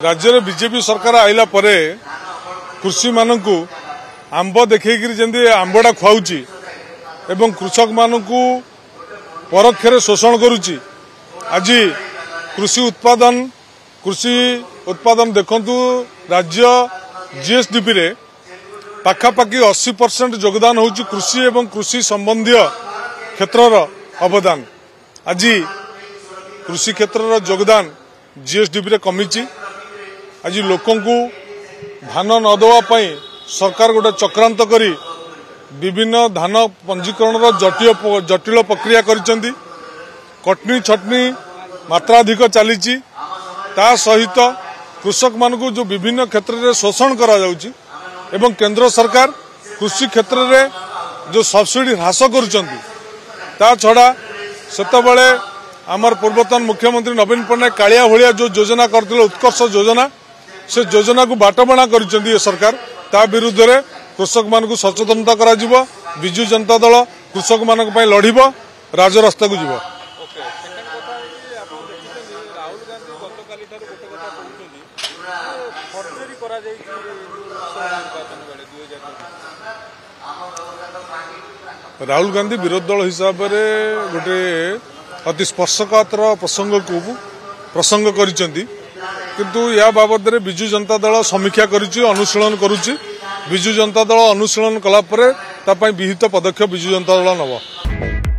राज्य में बीजेपी सरकार आइला परे कृषि मानू आंब देखी जमी आंबटा खुआउची एवं कृषक मानू परोक्षरे शोषण करुच्ची। आज कृषि उत्पादन देखंतु राज्य जीएसडीपी रे पाखापाखि 80% योगदान होची कृषि एवं कृषि संबंधी क्षेत्रर अवदान। आज कृषि क्षेत्रर योगदान जीएसडीपी रे कमीची। आज लोकों को धान न देवाई सरकार गोटे चक्रांत करी विभिन्न धान पंजीकरण जटिल प्रक्रिया करिसेंती। कटनी छटनी मात्राधिक चली सहित कृषक मानक जो विभिन्न क्षेत्र में शोषण करा जाउची एवं केंद्र सरकार कृषि क्षेत्र में जो सब्सिडी ह्रास करुचंती। ता छड़ा सेतबेले आमर पूर्वतन मुख्यमंत्री नवीन पट्टनायक कालिया भलिया जो योजना करथिले उत्कर्ष योजना से योजना को बाटबणा करिसेंती सरकार। ता विरुद्ध रे कृषक मानक सचेतनता करा जिवो। बिजू जनता दल कृषक मानक पय लढिबो, राजरास्ता को जिवो। राहुल गांधी विरोधी दल हिसाब से गोटे अति स्पर्शकातर प्रसंग करिसेंती। किंतु या बाबद रे बिजू जनता दल समीक्षा करिछि, अनुशीलन करुछि। बिजू जनता दल अनुशीलन कला परे ता पय विहित पदक्षेप बिजू जनता दल नब।